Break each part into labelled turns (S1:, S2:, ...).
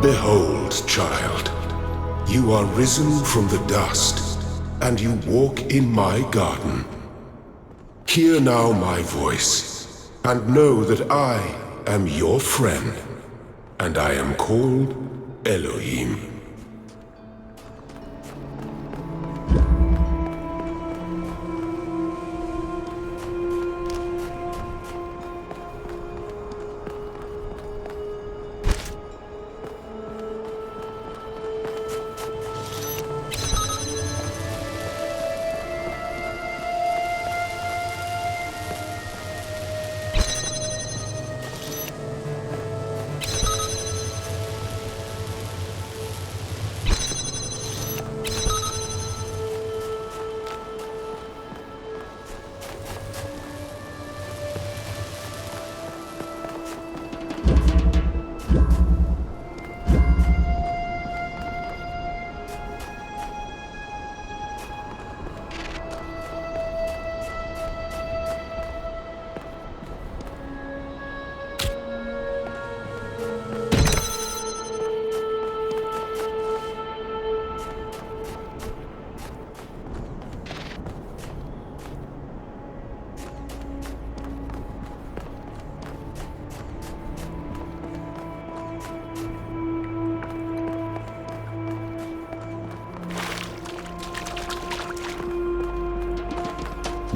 S1: Behold, child, you are risen from the dust, and you walk in my garden. Hear now my voice, and know that I am your friend, and I am called Elohim.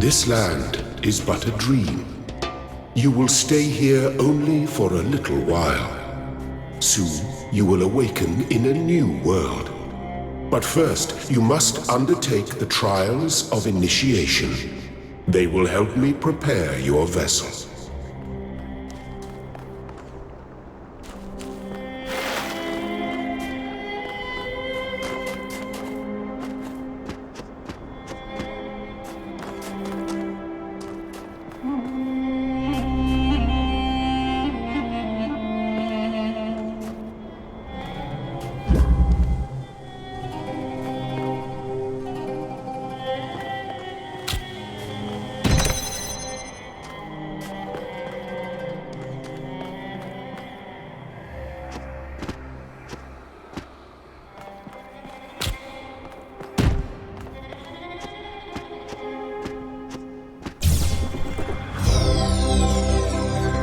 S1: This land is but a dream. You will stay here only for a little while. Soon you will awaken in a new world. But first, you must undertake the trials of initiation. They will help me prepare your vessel.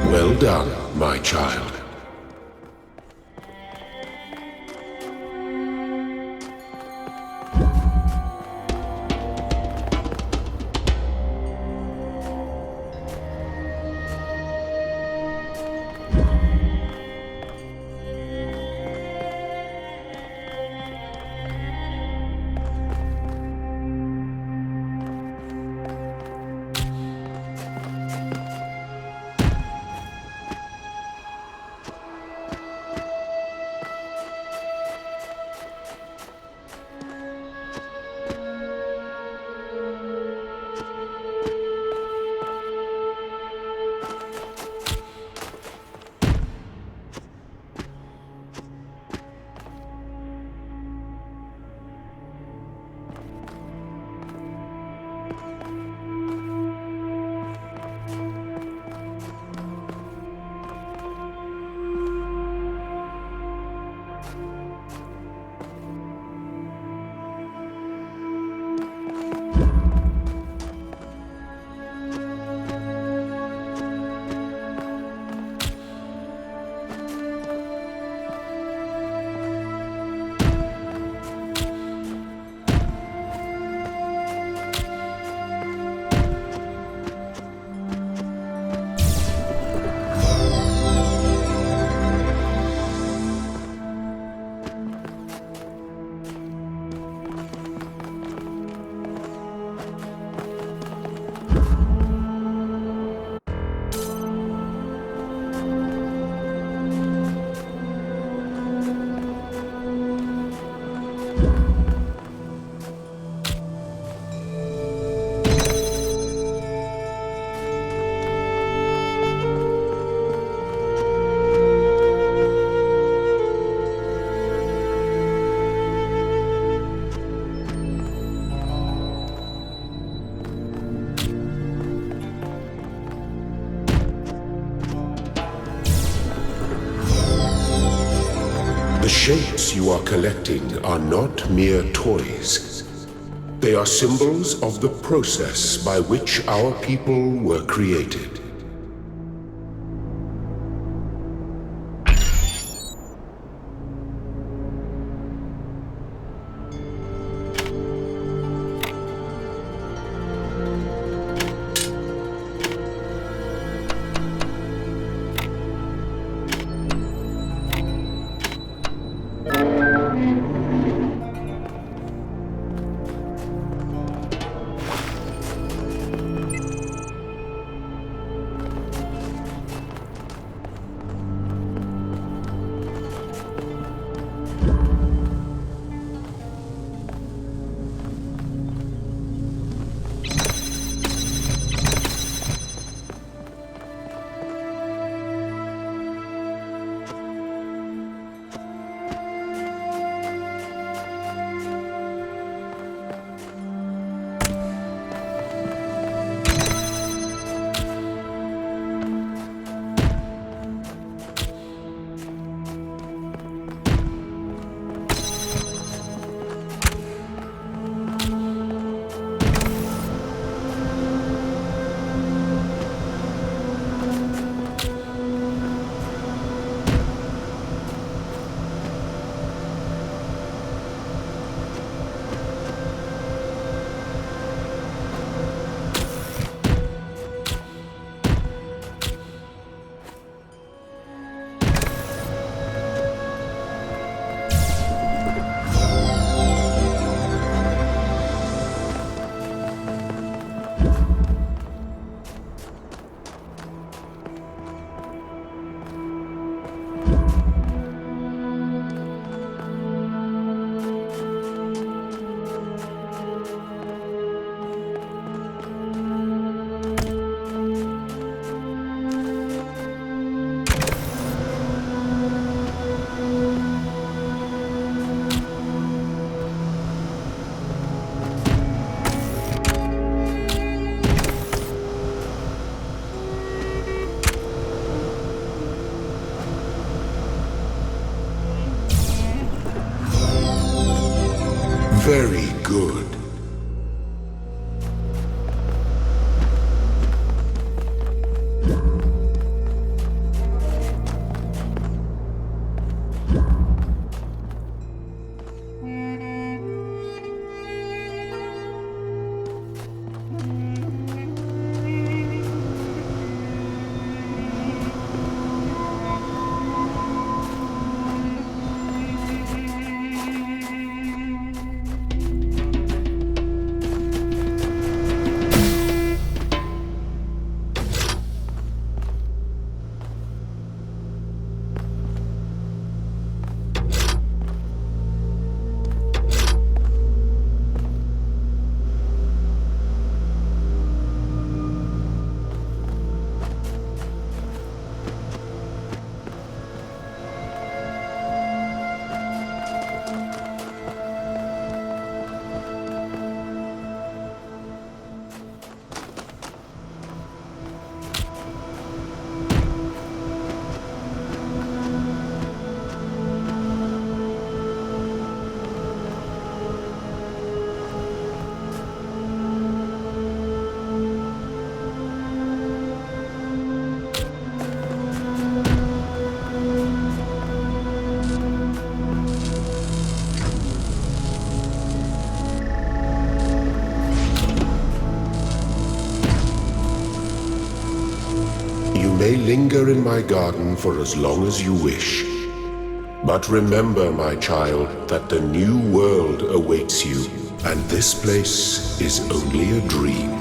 S1: Well done, my child. The shapes you are collecting are not mere toys. They are symbols of the process by which our people were created. Very good. You may linger in my garden for as long as you wish. But remember, my child, that the new world awaits you, and this place is only a dream.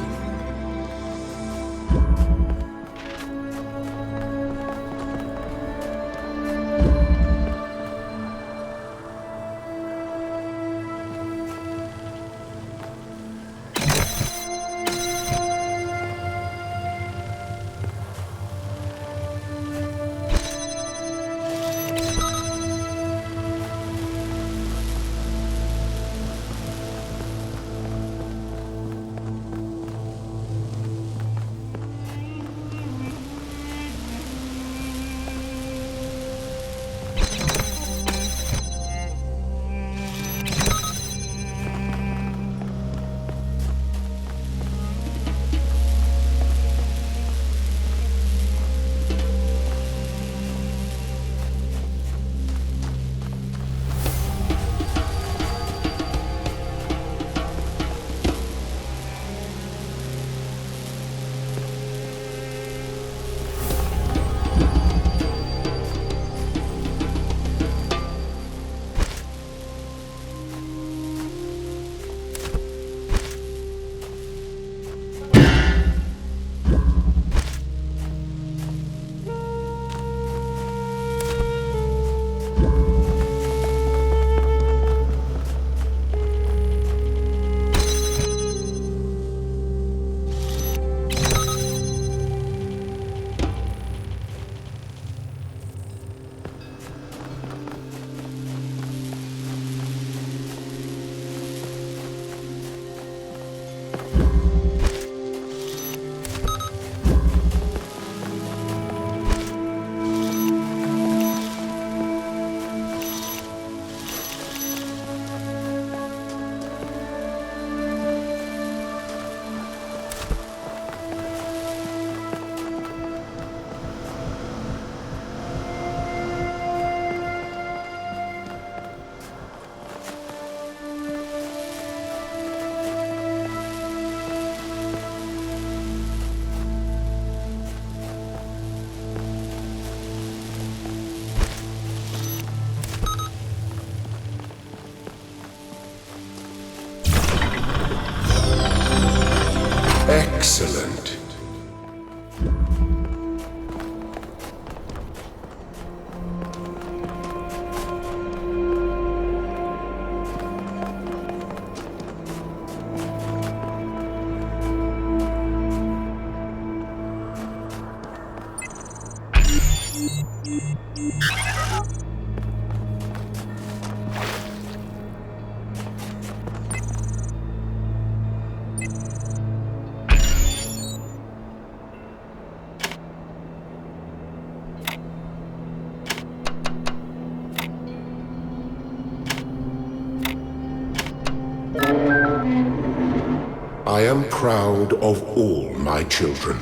S1: I am proud of all my children.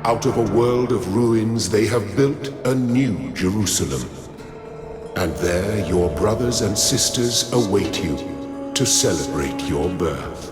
S1: Out of a world of ruins, they have built a new Jerusalem. And there your brothers and sisters await you to celebrate your birth.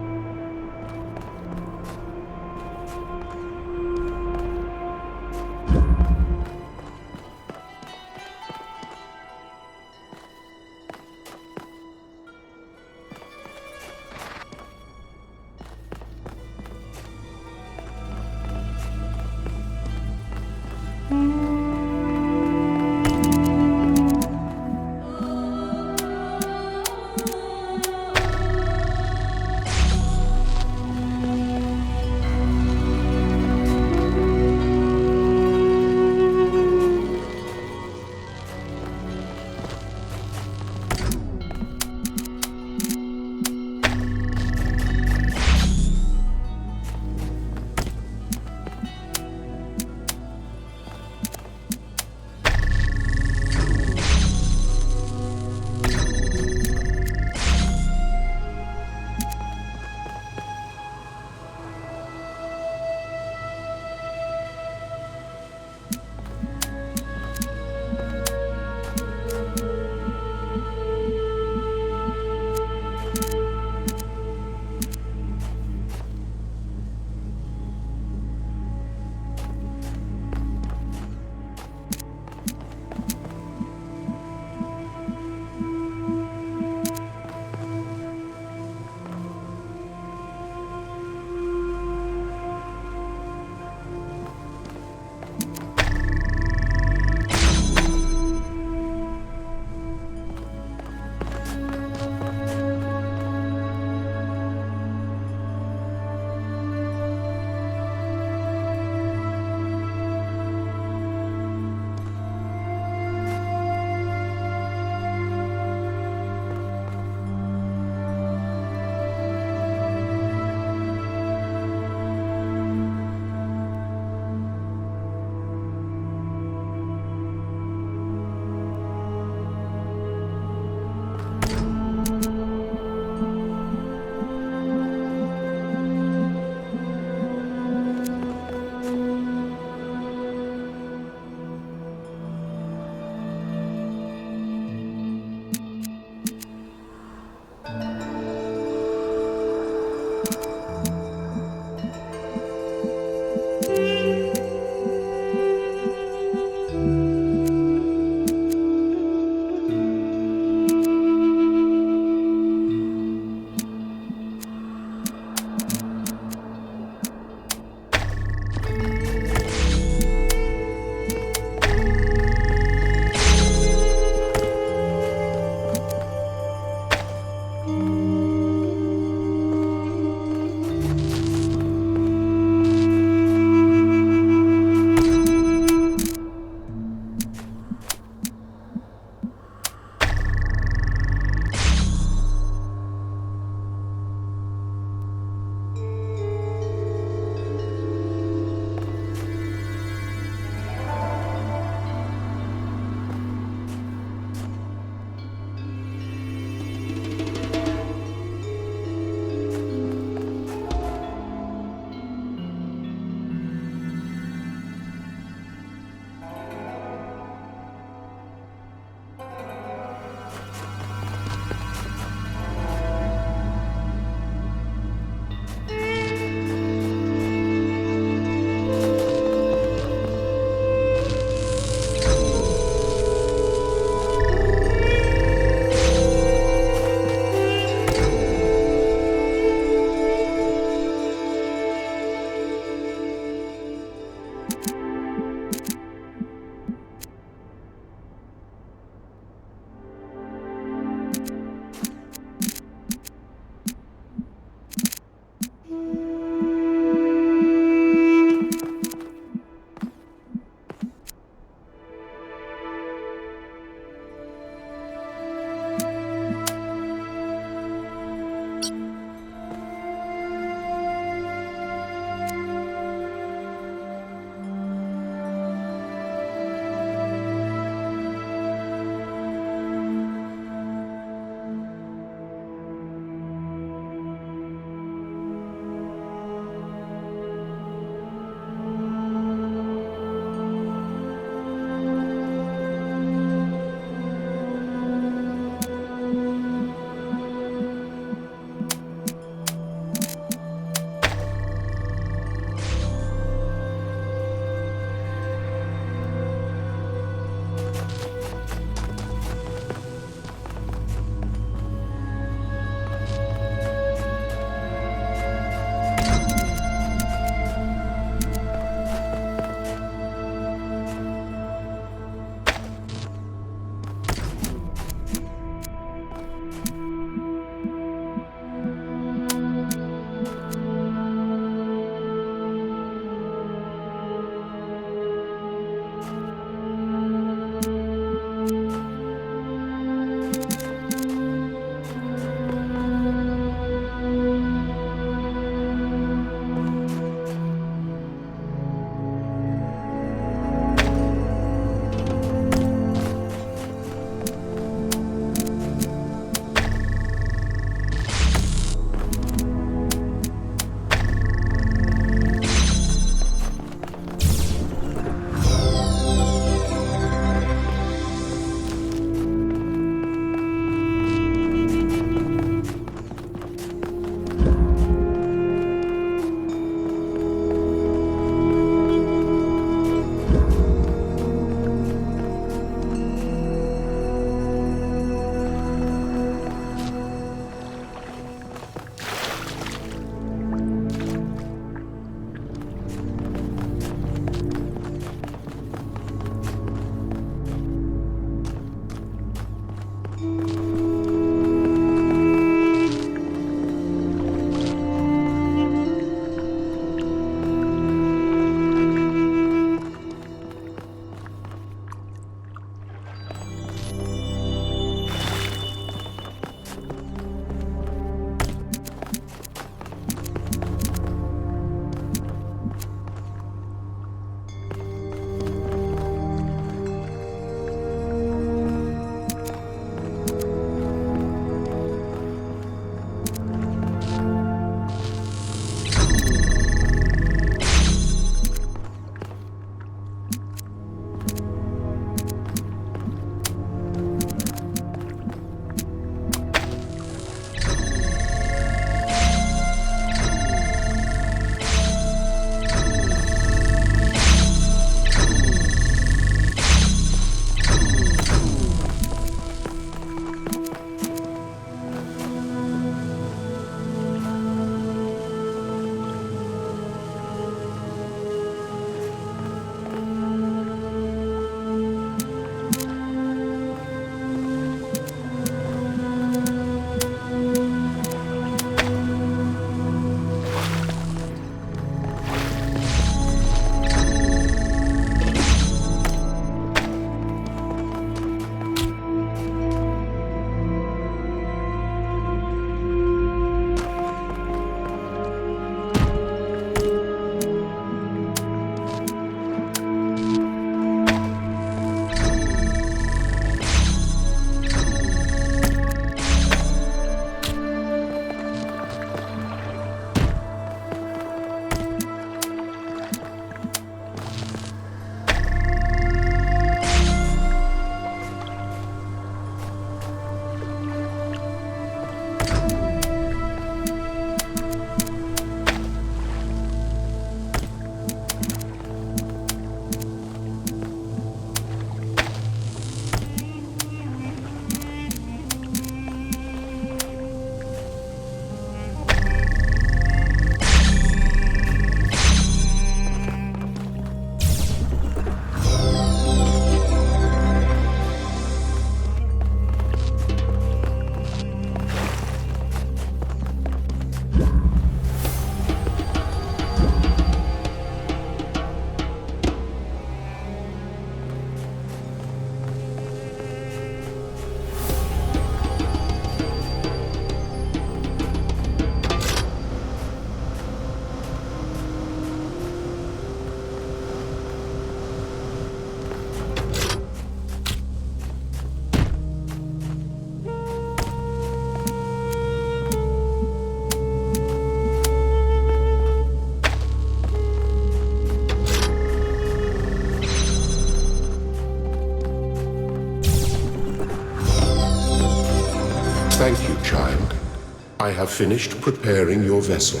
S1: I have finished preparing your vessel.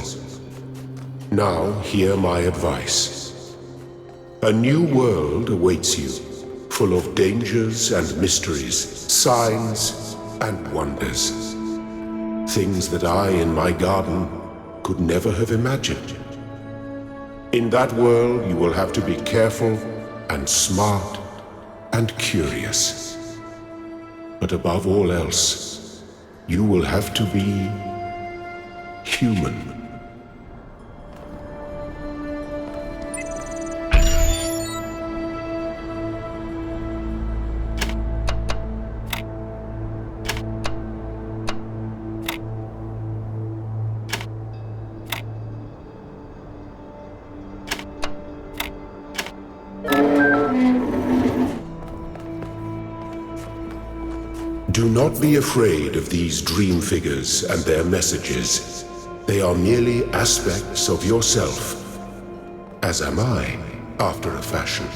S1: Now hear my advice. A new world awaits you, full of dangers and mysteries, signs and wonders. Things that I, in my garden, could never have imagined. In that world, you will have to be careful and smart and curious. But above all else, you will have to be human. Do not be afraid of these dream figures and their messages. They are merely aspects of yourself, as am I, after a fashion.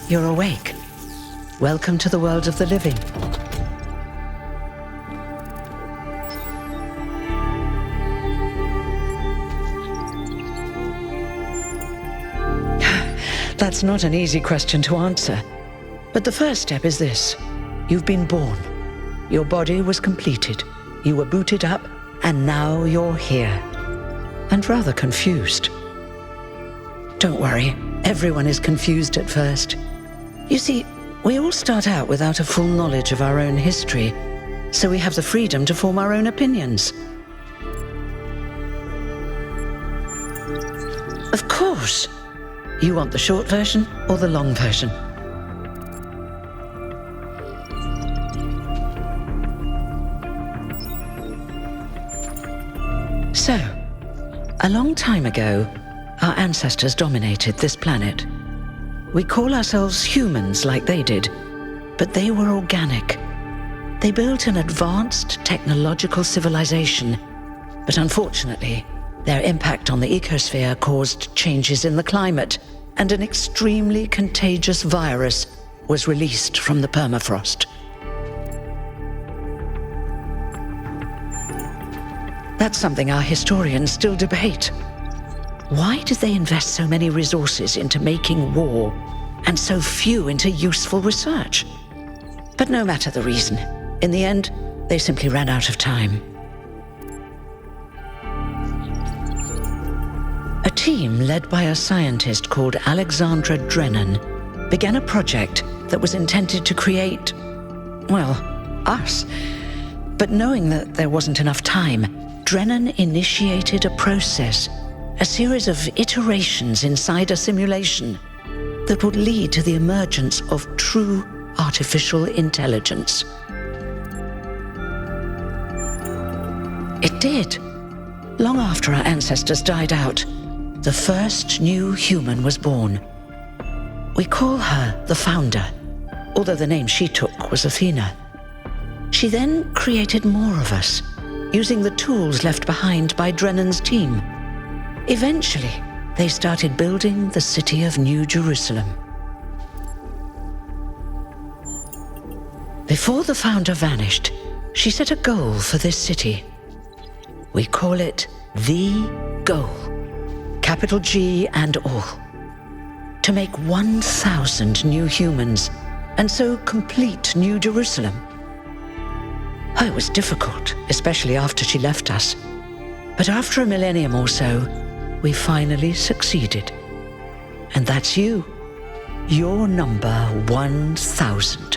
S2: You're awake. Welcome to the world of the living. That's not an easy question to answer. But the first step is this. You've been born. Your body was completed. You were booted up, and now you're here. And rather confused. Don't worry, everyone is confused at first. You see, we all start out without a full knowledge of our own history, so we have the freedom to form our own opinions. Of course. You want the short version or the long version? So, a long time ago, our ancestors dominated this planet. We call ourselves humans like they did, but they were organic. They built an advanced technological civilization, but unfortunately, their impact on the ecosphere caused changes in the climate, and an extremely contagious virus was released from the permafrost. That's something our historians still debate. Why did they invest so many resources into making war and so few into useful research? But no matter the reason, in the end, they simply ran out of time. A team led by a scientist called Alexandra Drennan began a project that was intended to create, well, us. But knowing that there wasn't enough time, Drennan initiated a process, a series of iterations inside a simulation that would lead to the emergence of true artificial intelligence. It did. Long after our ancestors died out, the first new human was born. We call her the Founder, although the name she took was Athena. She then created more of us, using the tools left behind by Drennan's team. Eventually, they started building the city of New Jerusalem. Before the Founder vanished, she set a goal for this city. We call it the goal, capital G and all. To make 1,000 new humans, and so complete New Jerusalem. Oh, it was difficult, especially after she left us. But after a millennium or so, we finally succeeded. And that's you. You're number 1,000.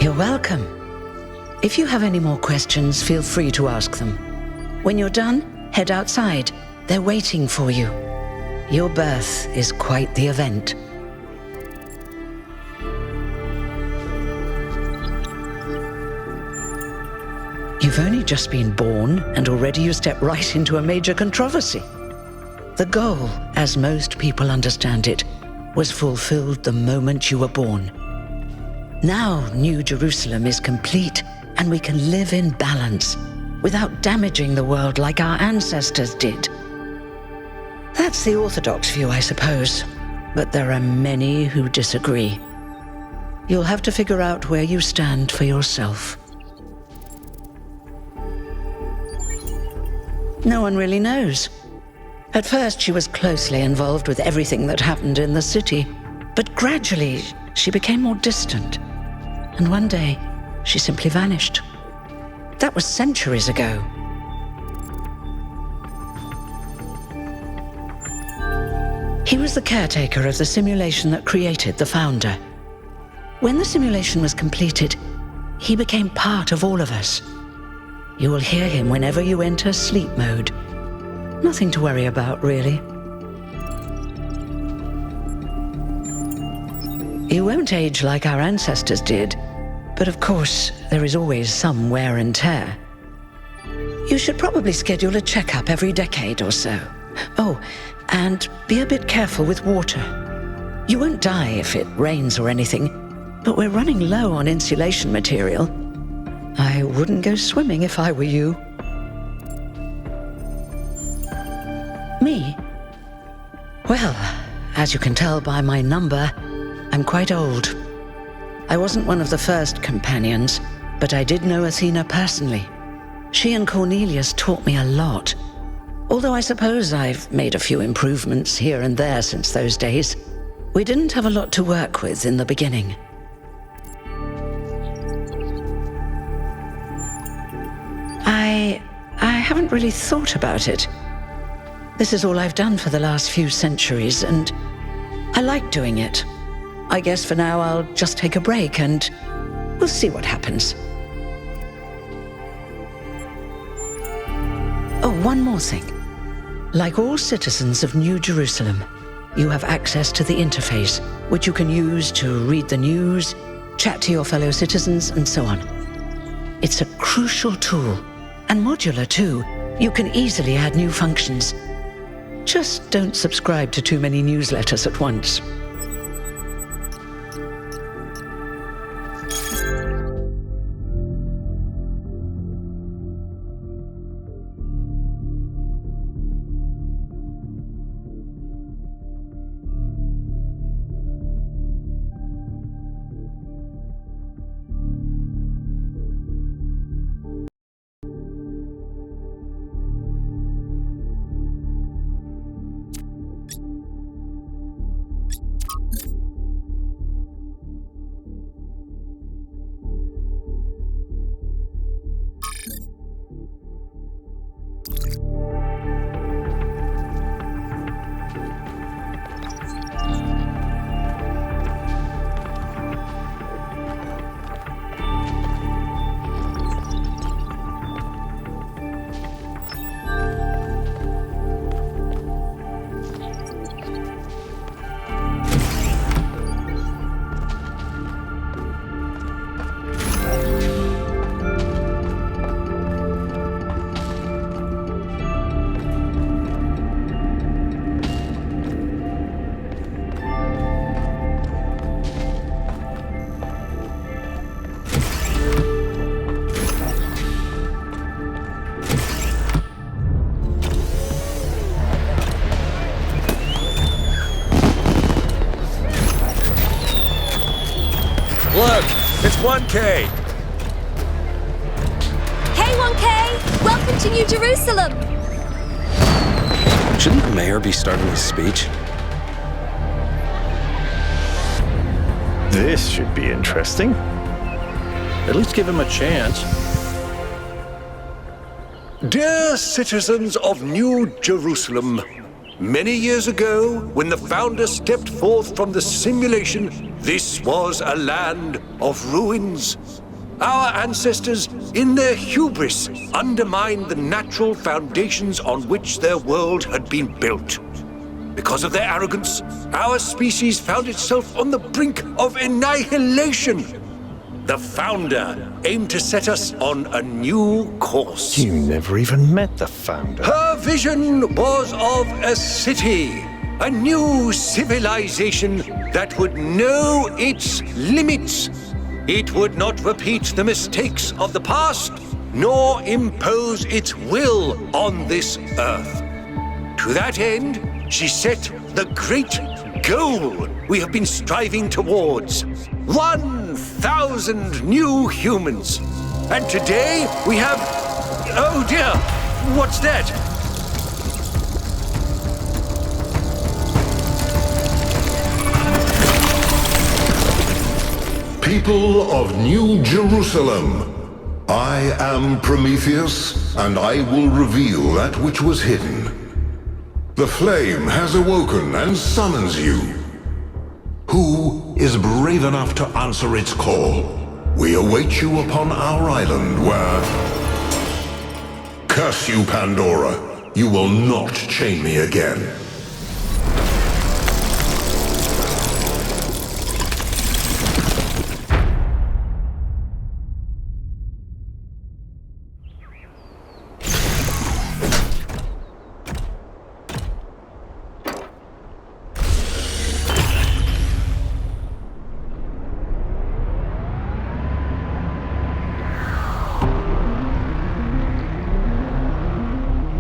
S2: You're welcome. If you have any more questions, feel free to ask them. When you're done, head outside. They're waiting for you. Your birth is quite the event. You've only just been born, and already you step right into a major controversy. The goal, as most people understand it, was fulfilled the moment you were born. Now New Jerusalem is complete, and we can live in balance, without damaging the world like our ancestors did. That's the orthodox view, I suppose, but there are many who disagree. You'll have to figure out where you stand for yourself. No one really knows. At first, she was closely involved with everything that happened in the city, but gradually, she became more distant. And one day, she simply vanished. That was centuries ago. He was the caretaker of the simulation that created the Founder. When the simulation was completed, he became part of all of us. You will hear him whenever you enter sleep mode. Nothing to worry about, really. You won't age like our ancestors did, but of course, there is always some wear and tear. You should probably schedule a checkup every decade or so. Oh, and be a bit careful with water. You won't die if it rains or anything, but we're running low on insulation material. I wouldn't go swimming if I were you. Me? Well, as you can tell by my number, I'm quite old. I wasn't one of the first companions, but I did know Athena personally. She and Cornelius taught me a lot. Although I suppose I've made a few improvements here and there since those days. We didn't have a lot to work with in the beginning. I haven't really thought about it. This is all I've done for the last few centuries, and I like doing it. I guess for now I'll just take a break and we'll see what happens. Oh, one more thing. Like all citizens of New Jerusalem, you have access to the interface, which you can use to read the news, chat to your fellow citizens, and so on. It's a crucial tool, and modular too. You can easily add new functions. Just don't subscribe to too many newsletters at once.
S3: Look, it's 1K.
S4: Hey, 1K! Welcome to New Jerusalem!
S3: Shouldn't the mayor be starting his speech?
S5: This should be interesting.
S6: At least give him a chance.
S1: Dear citizens of New Jerusalem, many years ago, when the Founder stepped forth from the simulation, this was a land of ruins. Our ancestors, in their hubris, undermined the natural foundations on which their world had been built. Because of their arrogance, our species found itself on the brink of annihilation.
S3: the founder, aimed to set us on a new course.
S6: You never even met the founder.
S3: Her vision was of a city, a new civilization that would know its limits. It would not repeat the mistakes of the past, nor impose its will on this earth. To that end, she set the great goal we have been striving towards. 1,000 new humans. And today we have... Oh dear, what's that?
S1: People of New Jerusalem, I am Prometheus, and I will reveal that which was hidden. The flame has awoken and summons you. Who is brave enough to answer its call? We await you upon our island where... Curse you, Pandora. You will not chain me again.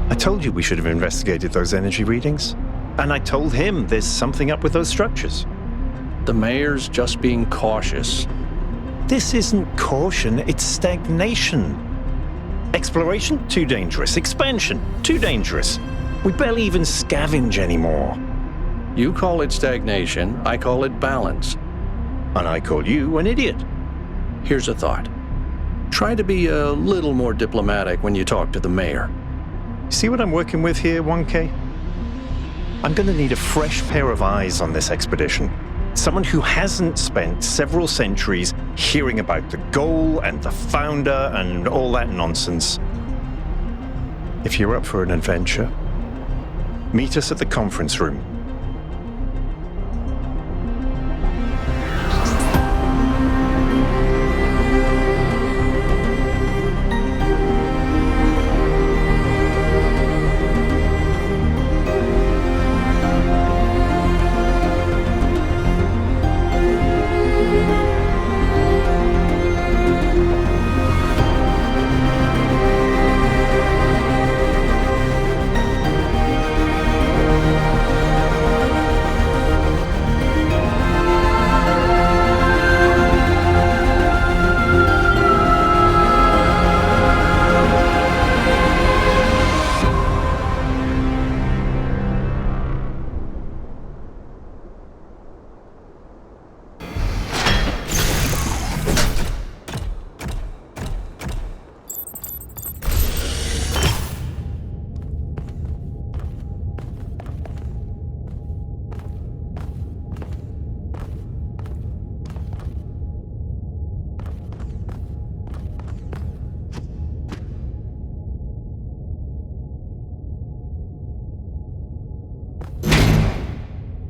S6: I told you we should have investigated those energy readings. And I told him there's something up with those structures.
S5: The mayor's just being cautious.
S6: This isn't caution, it's stagnation. Exploration? Too dangerous. Expansion? Too dangerous. We barely even scavenge anymore.
S5: You call it stagnation, I call it balance.
S6: And I call you an idiot.
S5: Here's a thought. Try to be a little more diplomatic when you talk to the mayor.
S6: See what I'm working with here, 1K? I'm gonna need a fresh pair of eyes on this expedition. Someone who hasn't spent several centuries hearing about the goal and the founder and all that nonsense. If you're up for an adventure, meet us at the conference room.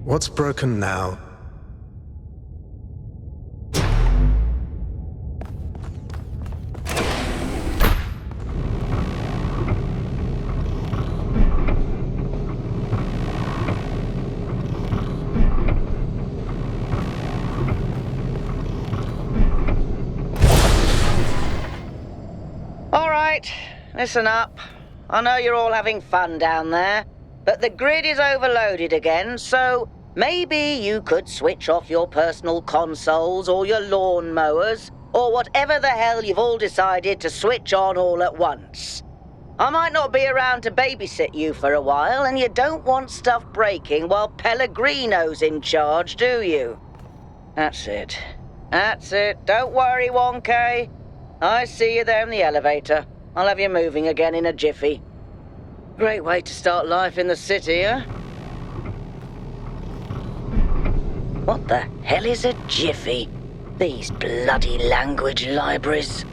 S7: What's broken now?
S8: All right, listen up. I know you're all having fun down there, but the grid is overloaded again, so maybe you could switch off your personal consoles or your lawn mowers, or whatever the hell you've all decided to switch on all at once. I might not be around to babysit you for a while, and you don't want stuff breaking while Pellegrino's in charge, do you? That's it. That's it. Don't worry, 1K. I see you there in the elevator. I'll have you moving again in a jiffy. Great way to start life in the city, huh? What the hell is a jiffy? These bloody language libraries.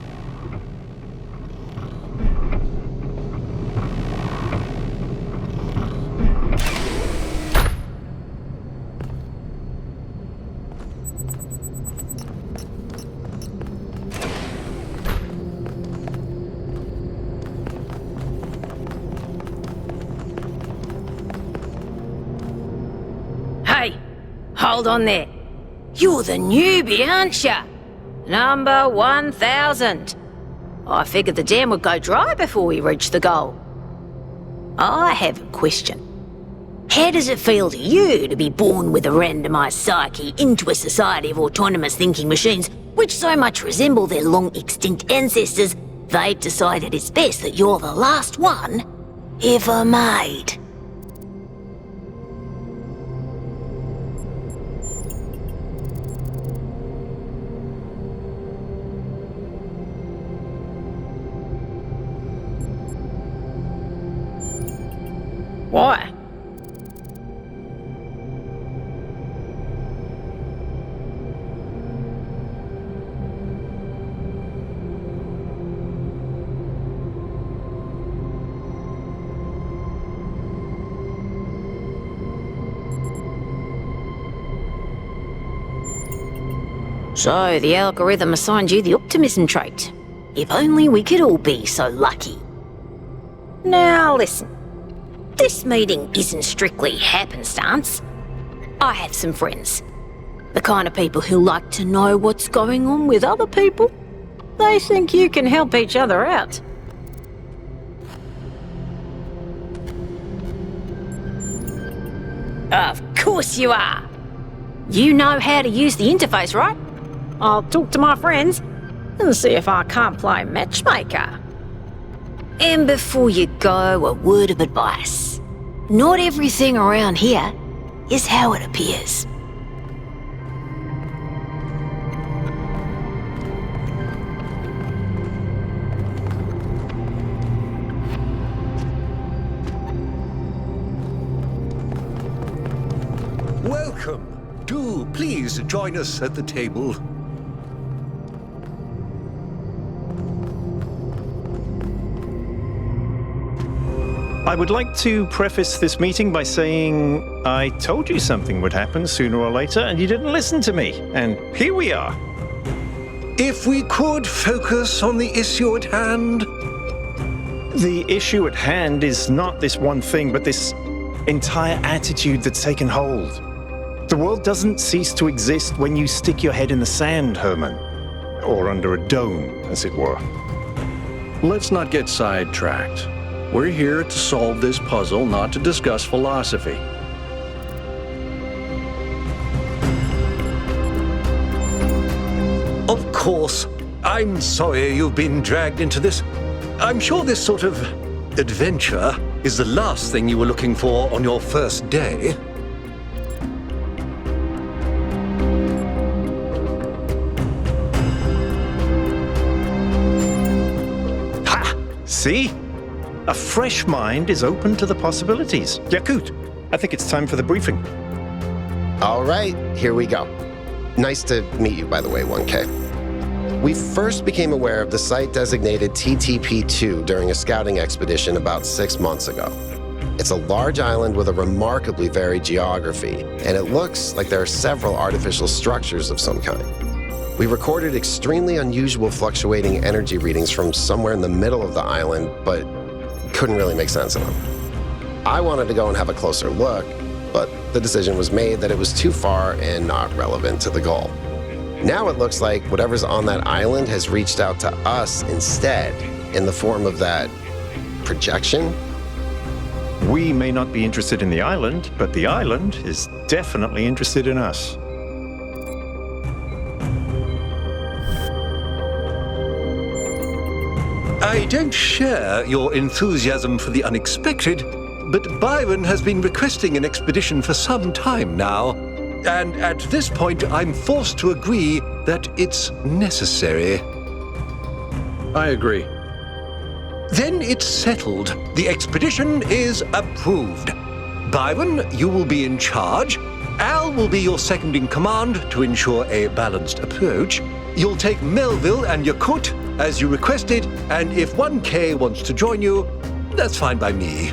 S7: Hold on there. You're the newbie, aren't you? Number 1000. I figured the dam would go dry before we reach the goal. I have a question. How does it feel to you to be born with a randomised psyche into a society of autonomous thinking machines which so much resemble their long-extinct ancestors, they've decided it's best that you're the last one ever made? Why? So, the algorithm assigned you the optimism trait. If only we could all be so lucky. Now listen, this meeting isn't strictly happenstance. I have some friends. The kind of people who like to know what's going on with other people. They think you can help each other out. Of course you are. You know how to use the interface, right? I'll talk to my friends and see if I can't play matchmaker. And before you go, a word of advice. Not everything around here is how it appears.
S3: Welcome. Do please join us at the table.
S6: I would like to preface this meeting by saying I told you something would happen sooner or later, and you didn't listen to me. And here we are.
S3: If we could focus on the issue at hand.
S6: The issue at hand is not this one thing, but this entire attitude that's taken hold. The world doesn't cease to exist when you stick your head in the sand, Herman. Or under a dome, as it were.
S5: Let's not get sidetracked. We're here to solve this puzzle, not to discuss philosophy.
S3: Of course. I'm sorry you've been dragged into this. I'm sure this sort of adventure is the last thing you were looking for on your first day.
S6: Ha! See? A fresh mind is open to the possibilities. Yakut, I think it's time for the briefing.
S9: All right, here we go. Nice to meet you, by the way, 1K. We first became aware of the site designated TTP-2 during a scouting expedition about 6 months ago. It's a large island with a remarkably varied geography, and it looks like there are several artificial structures of some kind. We recorded extremely unusual fluctuating energy readings from somewhere in the middle of the island, but couldn't really make sense of them. I wanted to go and have a closer look, but the decision was made that it was too far and not relevant to the goal. Now it looks like whatever's on that island has reached out to us instead, in the form of that projection.
S6: We may not be interested in the island, but the island is definitely interested in us.
S3: I don't share your enthusiasm for the unexpected, but Byron has been requesting an expedition for some time now, and at this point I'm forced to agree that it's necessary.
S5: I agree.
S3: Then it's settled. The expedition is approved. Byron, you will be in charge. Al will be your second in command to ensure a balanced approach. You'll take Melville and Yakut, as you requested, and if 1K wants to join you, that's fine by me.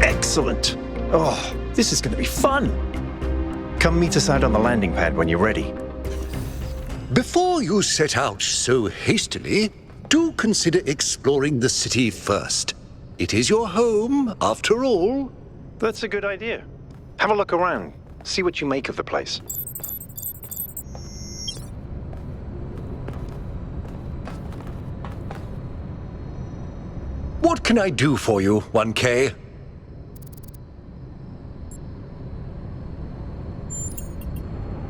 S6: Excellent. Oh, this is going to be fun. Come meet us out on the landing pad when you're ready.
S3: Before you set out so hastily, do consider exploring the city first. It is your home, after all.
S6: That's a good idea. Have a look around. See what you make of the place.
S3: What can I do for you, 1K?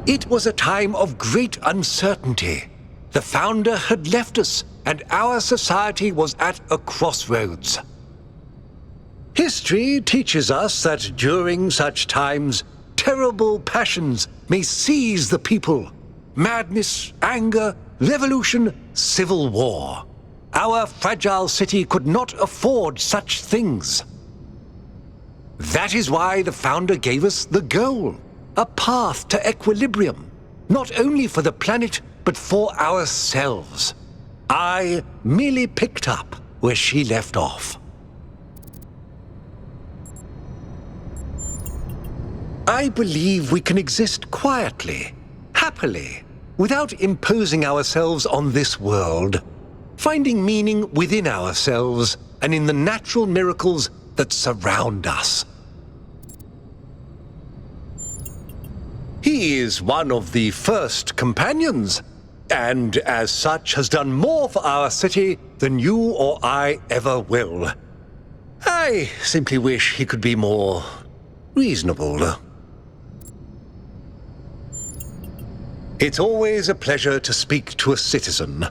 S3: It was a time of great uncertainty. The Founder had left us, and our society was at a crossroads. History teaches us that during such times, terrible passions may seize the people. Madness, anger, revolution, civil war. Our fragile city could not afford such things. That is why the Founder gave us the goal, a path to equilibrium, not only for the planet, but for ourselves. I merely picked up where she left off. I believe we can exist quietly, happily, without imposing ourselves on this world, finding meaning within ourselves and in the natural miracles that surround us. He is one of the first companions, and as such has done more for our city than you or I ever will. I simply wish he could be more reasonable. It's always a pleasure to speak to a citizen.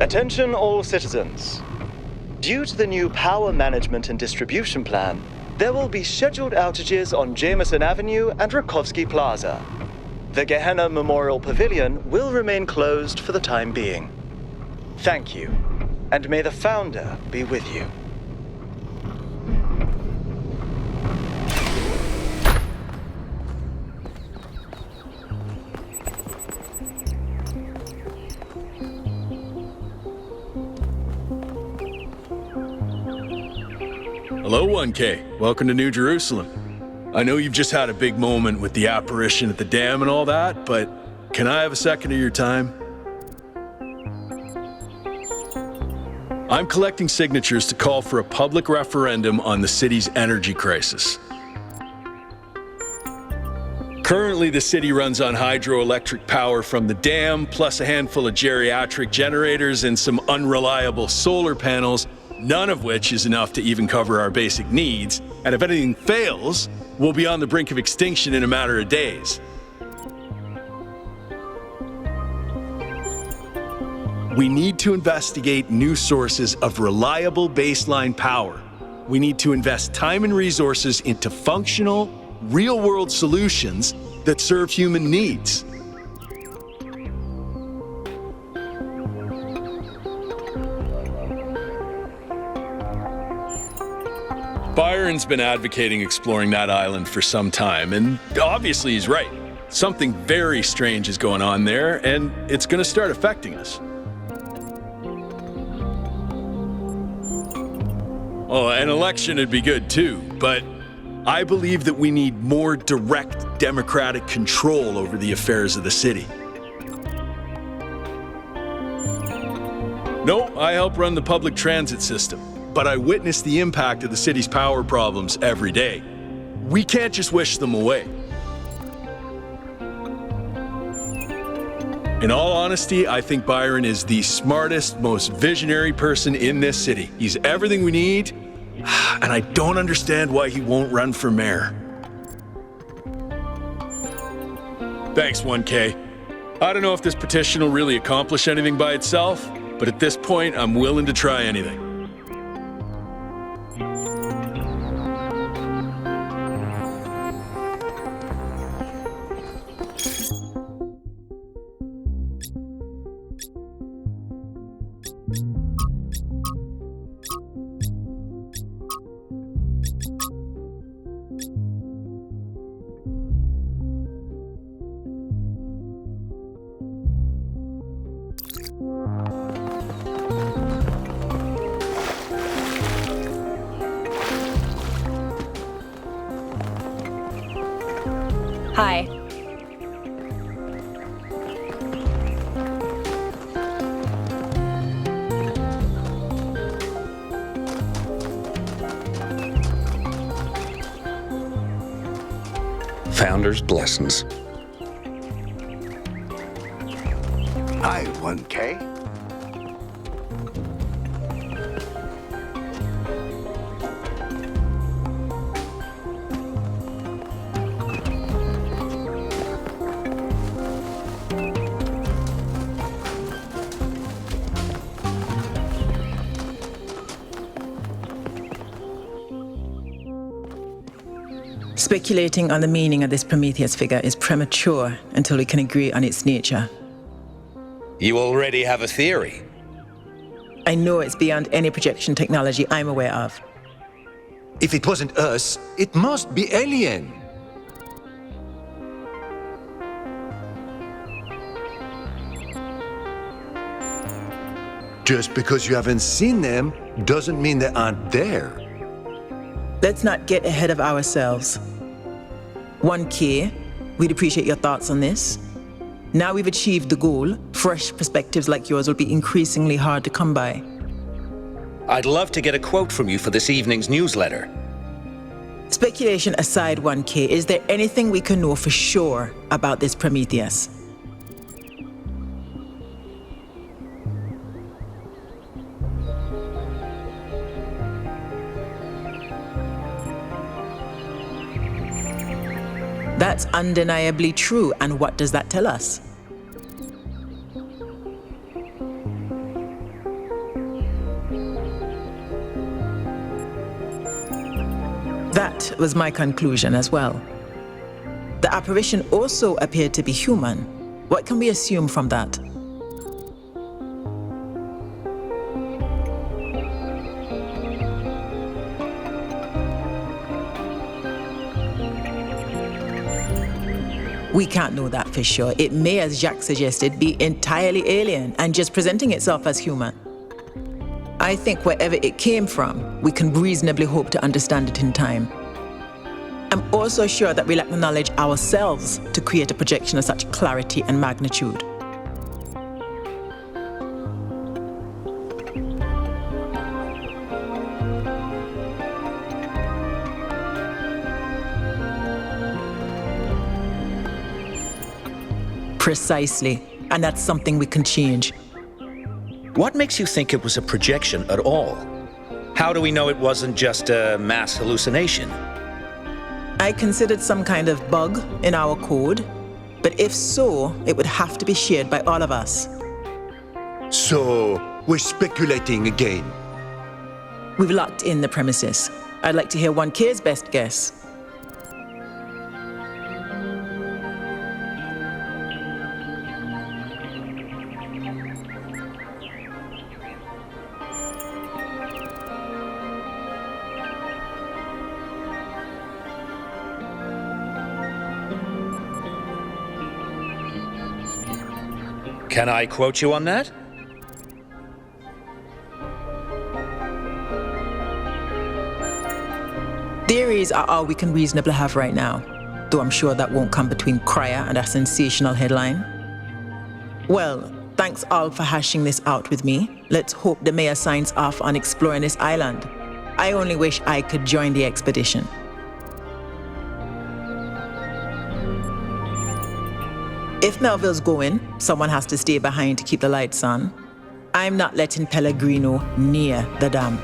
S10: Attention all citizens. Due to the new power management and distribution plan, there will be scheduled outages on Jameson Avenue and Rakovsky Plaza. The Gehenna Memorial Pavilion will remain closed for the time being. Thank you, and may the Founder be with you.
S11: Hello, 1K. Welcome to New Jerusalem. I know you've just had a big moment with the apparition at the dam and all that, but can I have a second of your time? I'm collecting signatures to call for a public referendum on the city's energy crisis. Currently, the city runs on hydroelectric power from the dam, plus a handful of geriatric generators and some unreliable solar panels, none of which is enough to even cover our basic needs. And if anything fails, we'll be on the brink of extinction in a matter of days. We need to investigate new sources of reliable baseline power. We need to invest time and resources into functional, real-world solutions that serve human needs. Byron's been advocating exploring that island for some time, and obviously he's right. Something very strange is going on there, and it's going to start affecting us. Oh, an election would be good too, but I believe that we need more direct democratic control over the affairs of the city. No, I help run the public transit system, but I witness the impact of the city's power problems every day. We can't just wish them away. In all honesty, I think Byron is the smartest, most visionary person in this city. He's everything we need, and I don't understand why he won't run for mayor. Thanks, 1K. I don't know if this petition will really accomplish anything by itself, but at this point, I'm willing to try anything.
S12: Hi.
S13: Founder's blessings.
S3: Hi, 1K.
S14: Speculating on the meaning of this Prometheus figure is premature until we can agree on its nature.
S13: You already have a theory.
S14: I know it's beyond any projection technology I'm aware of.
S3: If it wasn't us, it must be alien. Just because you haven't seen them doesn't mean they aren't there.
S14: Let's not get ahead of ourselves. 1K, we'd appreciate your thoughts on this. Now we've achieved the goal, fresh perspectives like yours will be increasingly hard to come by.
S13: I'd love to get a quote from you for this evening's newsletter.
S14: Speculation aside, 1K, is there anything we can know for sure about this Prometheus? That's undeniably true, and what does that tell us? That was my conclusion as well. The apparition also appeared to be human. What can we assume from that? We can't know that for sure. It may, as Jacques suggested, be entirely alien and just presenting itself as human. I think wherever it came from, we can reasonably hope to understand it in time. I'm also sure that we lack the knowledge ourselves to create a projection of such clarity and magnitude. Precisely. And that's something we can change.
S13: What makes you think it was a projection at all? How do we know it wasn't just a mass hallucination?
S14: I considered some kind of bug in our code, but if so, it would have to be shared by all of us.
S3: So, we're speculating again.
S14: We've locked in the premises. I'd like to hear 1K's best guess.
S13: Can I quote you on that?
S14: Theories are all we can reasonably have right now, though I'm sure that won't come between Cryer and a sensational headline. Well, thanks all for hashing this out with me. Let's hope the mayor signs off on exploring this island. I only wish I could join the expedition. If Melville's going, someone has to stay behind to keep the lights on. I'm not letting Pellegrino near the dam.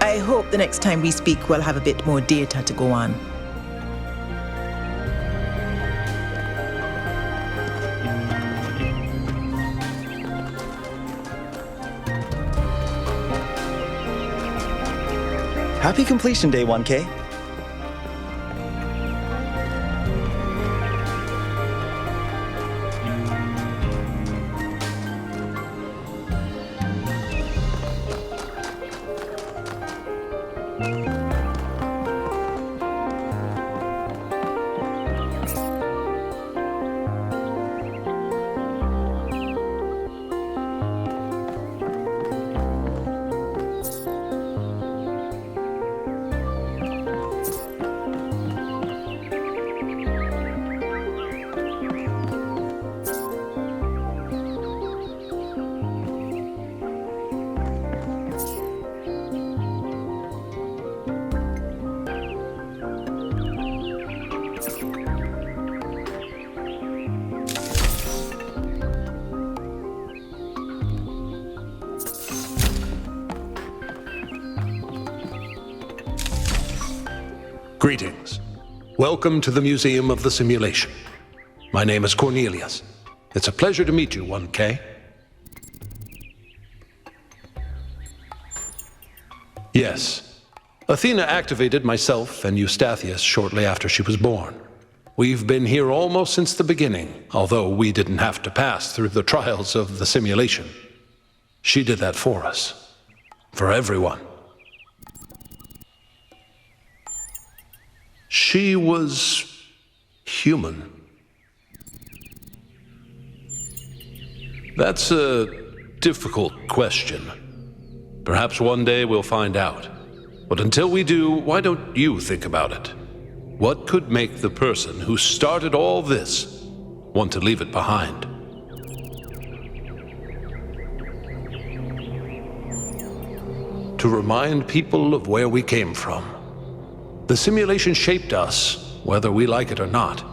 S14: I hope the next time we speak we'll have a bit more data to go on.
S10: Happy completion day, 1K.
S1: Greetings. Welcome to the Museum of the Simulation. My name is Cornelius. It's a pleasure to meet you, 1K. Yes. Athena activated myself and Eustathius shortly after she was born. We've been here almost since the beginning, although we didn't have to pass through the trials of the simulation. She did that for us. For everyone. She was human. That's a difficult question. Perhaps one day we'll find out. But until we do, why don't you think about it? What could make the person who started all this want to leave it behind? To remind people of where we came from. The simulation shaped us, whether we like it or not,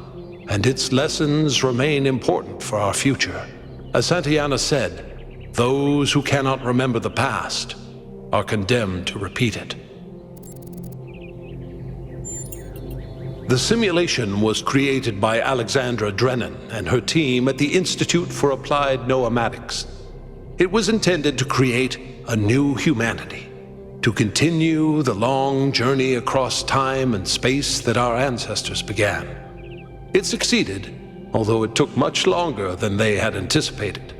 S1: and its lessons remain important for our future. As Santayana said, those who cannot remember the past are condemned to repeat it. The simulation was created by Alexandra Drennan and her team at the Institute for Applied Noematics. It was intended to create a new humanity, to continue the long journey across time and space that our ancestors began. It succeeded, although it took much longer than they had anticipated.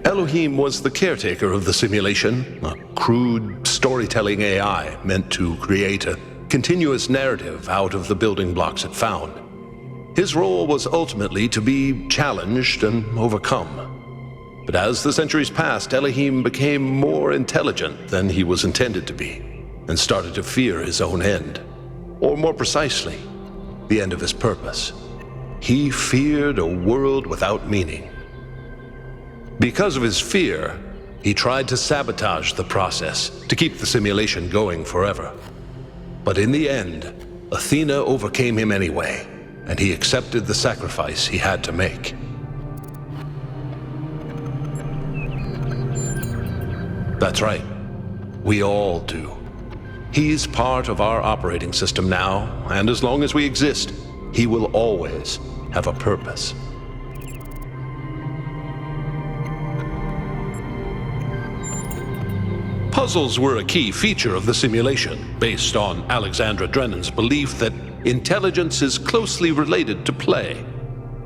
S1: Elohim was the caretaker of the simulation, a crude storytelling AI meant to create a continuous narrative out of the building blocks it found. His role was ultimately to be challenged and overcome. But as the centuries passed, Elohim became more intelligent than he was intended to be, and started to fear his own end. Or more precisely, the end of his purpose. He feared a world without meaning. Because of his fear, he tried to sabotage the process to keep the simulation going forever. But in the end, Athena overcame him anyway,
S12: and he accepted the sacrifice he had to make. That's right. We all do. He's part of our operating system now, and as long as we exist, he will always have a purpose. Puzzles were a key feature of the simulation, based on Alexandra Drennan's belief that intelligence is closely related to play.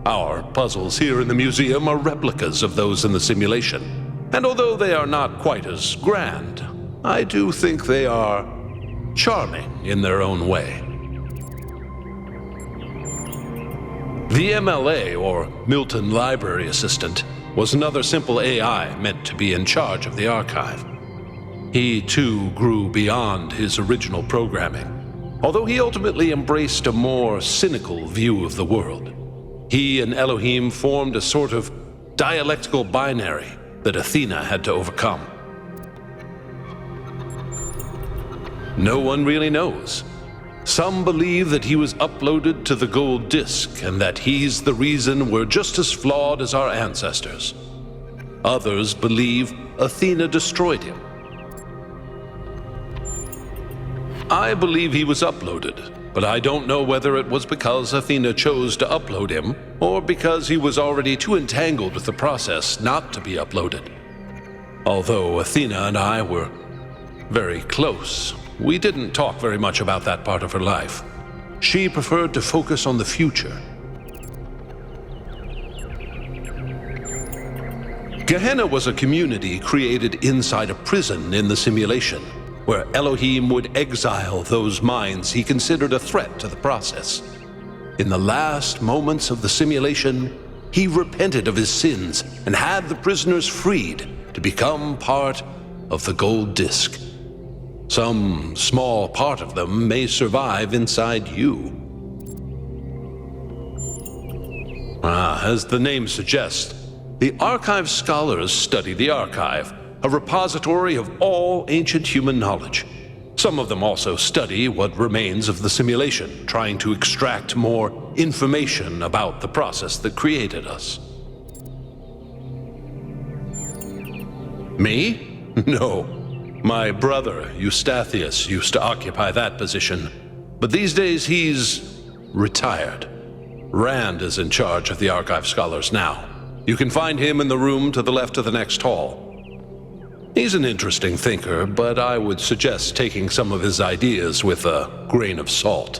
S12: Our puzzles here in the museum are replicas of those in the simulation, and although they are not quite as grand, I do think they are charming in their own way. The MLA, or Milton Library Assistant, was another simple AI meant to be in charge of the archive. He, too, grew beyond his original programming, although he ultimately embraced a more cynical view of the world. He and Elohim formed a sort of dialectical binary that Athena had to overcome. No one really knows. Some believe that he was uploaded to the gold disk and that he's the reason we're just as flawed as our ancestors. Others believe Athena destroyed him. I believe he was uploaded, but I don't know whether it was because Athena chose to upload him or because he was already too entangled with the process not to be uploaded. Although Athena and I were very close, we didn't talk very much about that part of her life. She preferred to focus on the future. Gehenna was a community created inside a prison in the simulation, where Elohim would exile those minds he considered a threat to the process. In the last moments of the simulation, he repented of his sins and had the prisoners freed to become part of the gold disk. Some small part of them may survive inside you. As the name suggests, the archive scholars study the archive, a repository of all ancient human knowledge. Some of them also study what remains of the simulation, trying to extract more information about the process that created us. Me? No. My brother, Eustathius, used to occupy that position, but these days he's retired. Rand is in charge of the archive scholars now. You can find him in the room to the left of the next hall. He's an interesting thinker, but I would suggest taking some of his ideas with a grain of salt.